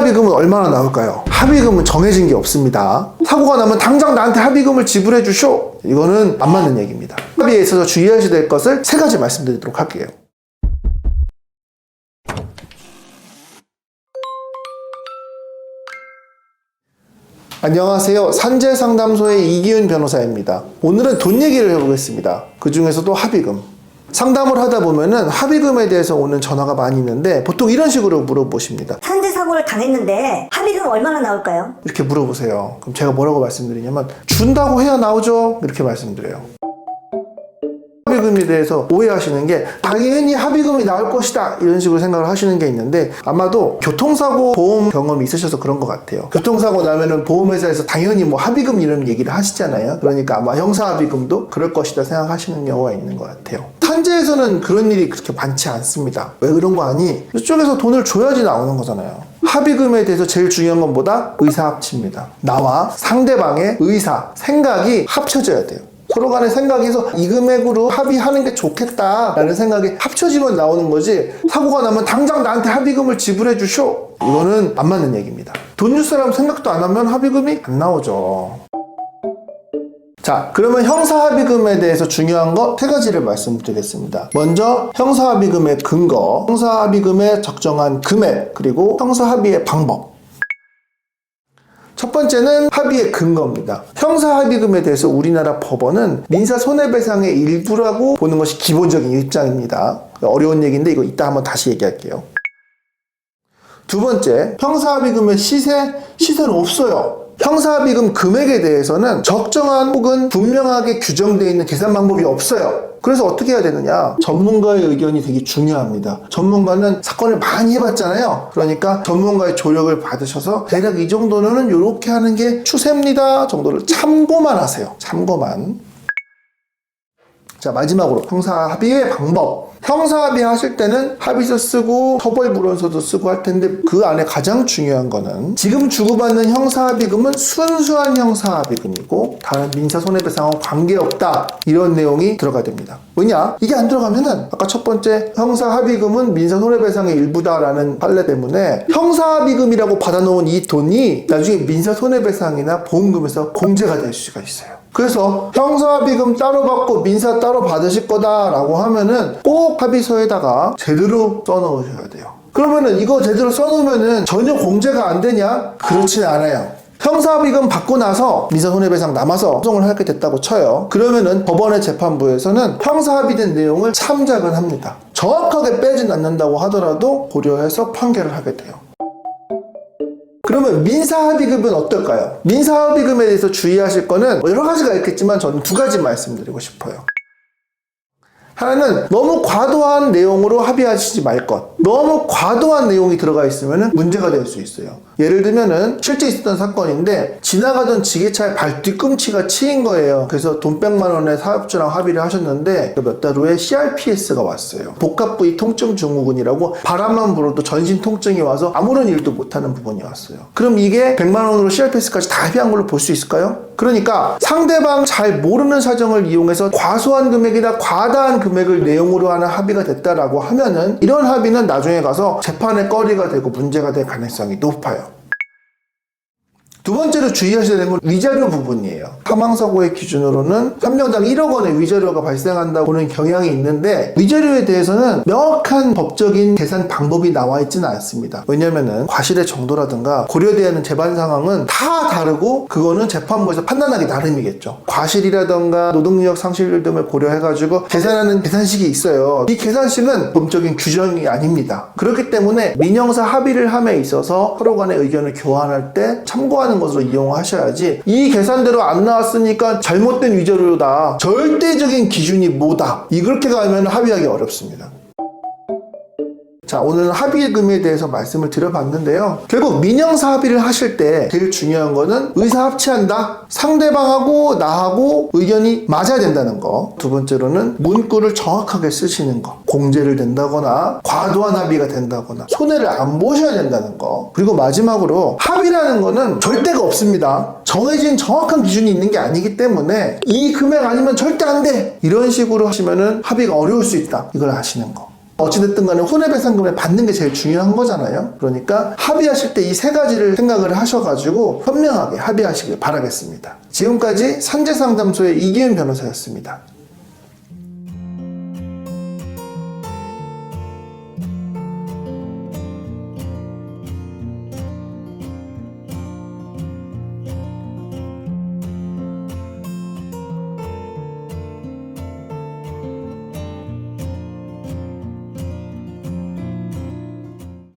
합의금은 얼마나 나올까요? 합의금은 정해진 게 없습니다. 사고가 나면 당장 나한테 합의금을 지불해 주쇼. 이거는 안 맞는 얘기입니다. 합의에 있어서 주의하셔야 될 것을 3가지 말씀드리도록 할게요. 안녕하세요. 산재상담소의 이기훈 변호사입니다. 오늘은 돈 얘기를 해보겠습니다. 그 중에서도 합의금. 상담을 하다 보면은 합의금에 대해서 오는 전화가 많이 있는데 보통 이런 식으로 물어보십니다. 산재 사고를 당했는데 합의금 얼마나 나올까요? 이렇게 물어보세요. 그럼 제가 뭐라고 말씀드리냐면 준다고 해야 나오죠? 이렇게 말씀드려요. 합의금에 대해서 오해하시는 게 당연히 합의금이 나올 것이다 이런 식으로 생각을 하시는 게 있는데 아마도 교통사고 보험 경험이 있으셔서 그런 것 같아요. 교통사고 나면은 보험회사에서 당연히 뭐 합의금 이런 얘기를 하시잖아요. 그러니까 아마 형사합의금도 그럴 것이다 생각하시는 경우가 있는 것 같아요. 산재에서는 그런 일이 그렇게 많지 않습니다. 왜 그런 거 아니? 이쪽에서 돈을 줘야지 나오는 거잖아요. 합의금에 대해서 제일 중요한 건 뭐다? 의사합치입니다. 나와 상대방의 의사, 생각이 합쳐져야 돼요. 서로 간의 생각에서 이 금액으로 합의하는 게 좋겠다라는 생각이 합쳐지면 나오는 거지 사고가 나면 당장 나한테 합의금을 지불해 주쇼. 이거는 안 맞는 얘기입니다. 돈 줄 사람 생각도 안 하면 합의금이 안 나오죠. 자, 그러면 형사합의금에 대해서 중요한 거 3가지를 말씀드리겠습니다. 먼저 형사합의금의 근거, 형사합의금의 적정한 금액, 그리고 형사합의의 방법. 첫 번째는 합의의 근거입니다. 형사합의금에 대해서 우리나라 법원은 민사손해배상의 일부라고 보는 것이 기본적인 입장입니다. 어려운 얘기인데 이거 이따 한번 다시 얘기할게요. 두 번째, 형사합의금의 시세는 없어요. 형사합의금 금액에 대해서는 적정한 혹은 분명하게 규정되어 있는 계산 방법이 없어요. 그래서 어떻게 해야 되느냐? 전문가의 의견이 되게 중요합니다. 전문가는 사건을 많이 해봤잖아요. 그러니까 전문가의 조력을 받으셔서 대략 이 정도는 이렇게 하는 게 추세입니다 정도를 참고만 하세요. 참고만. 자, 마지막으로 형사합의의 방법. 형사합의 하실 때는 합의서 쓰고 처벌불원서도 쓰고 할 텐데 그 안에 가장 중요한 거는 지금 주고받는 형사합의금은 순수한 형사합의금이고 다른 민사손해배상과 관계없다 이런 내용이 들어가야 됩니다. 왜냐? 이게 안 들어가면은 아까 첫 번째 형사합의금은 민사손해배상의 일부다라는 판례 때문에 형사합의금이라고 받아놓은 이 돈이 나중에 민사손해배상이나 보험금에서 공제가 될 수가 있어요. 그래서 형사합의금 따로 받고 민사 따로 받으실 거다라고 하면은 꼭 합의서에다가 제대로 써놓으셔야 돼요. 그러면은 이거 제대로 써놓으면은 전혀 공제가 안 되냐? 그렇진 않아요. 형사합의금 받고 나서 민사손해배상 남아서 소송을 하게 됐다고 쳐요. 그러면은 법원의 재판부에서는 형사합의된 내용을 참작을 합니다. 정확하게 빼진 않는다고 하더라도 고려해서 판결을 하게 돼요. 그러면 민사합의금은 어떨까요? 민사합의금에 대해서 주의하실 거는 여러 가지가 있겠지만 저는 2가지 말씀드리고 싶어요. 하나는 너무 과도한 내용으로 합의하시지 말 것. 너무 과도한 내용이 들어가 있으면 문제가 될 수 있어요. 예를 들면은 실제 있었던 사건인데 지나가던 지게차에 발 뒤꿈치가 치인 거예요. 그래서 돈 100만 원에 사업주랑 합의를 하셨는데 몇 달 후에 CRPS가 왔어요. 복합부위 통증 증후군이라고 바람만 불어도 전신 통증이 와서 아무런 일도 못하는 부분이 왔어요. 그럼 이게 100만 원으로 CRPS까지 다 합의한 걸로 볼 수 있을까요? 그러니까 상대방 잘 모르는 사정을 이용해서 과소한 금액이나 과다한 금액을 내용으로 하는 합의가 됐다라고 하면은 이런 합의는 나중에 가서 재판의 거리가 되고 문제가 될 가능성이 높아요. 두 번째로 주의하셔야 되는 건 위자료 부분이에요. 사망사고의 기준으로는 한 명당 1억 원의 위자료가 발생한다고 보는 경향이 있는데 위자료에 대해서는 명확한 법적인 계산 방법이 나와 있지는 않습니다. 왜냐면은 과실의 정도라든가 고려되어야 하는 재반 상황은 다 다르고 그거는 재판부에서 판단하기 나름이겠죠. 과실이라든가 노동력 상실률 등을 고려해가지고 계산하는 계산식이 있어요. 이 계산식은 법적인 규정이 아닙니다. 그렇기 때문에 민형사 합의를 함에 있어서 서로 간의 의견을 교환할 때 참고하는 것으로 이용하셔야지 이 계산대로 안 나왔으니까 잘못된 위자료다. 절대적인 기준이 뭐다. 이렇게 가면 합의하기 어렵습니다. 자, 오늘 합의금에 대해서 말씀을 드려봤는데요. 결국 민형사 합의를 하실 때 제일 중요한 거는 의사합치한다. 상대방하고 나하고 의견이 맞아야 된다는 거. 두 번째로는 문구를 정확하게 쓰시는 거. 공제를 된다거나 과도한 합의가 된다거나 손해를 안 보셔야 된다는 거. 그리고 마지막으로 합의라는 거는 절대가 없습니다. 정해진 정확한 기준이 있는 게 아니기 때문에 이 금액 아니면 절대 안 돼. 이런 식으로 하시면은 합의가 어려울 수 있다. 이걸 아시는 거. 어찌됐든 간에 손해배상금을 받는 게 제일 중요한 거잖아요. 그러니까 합의하실 때 이 세 가지를 생각을 하셔가지고 현명하게 합의하시길 바라겠습니다. 지금까지 산재상담소의 이기훈 변호사였습니다.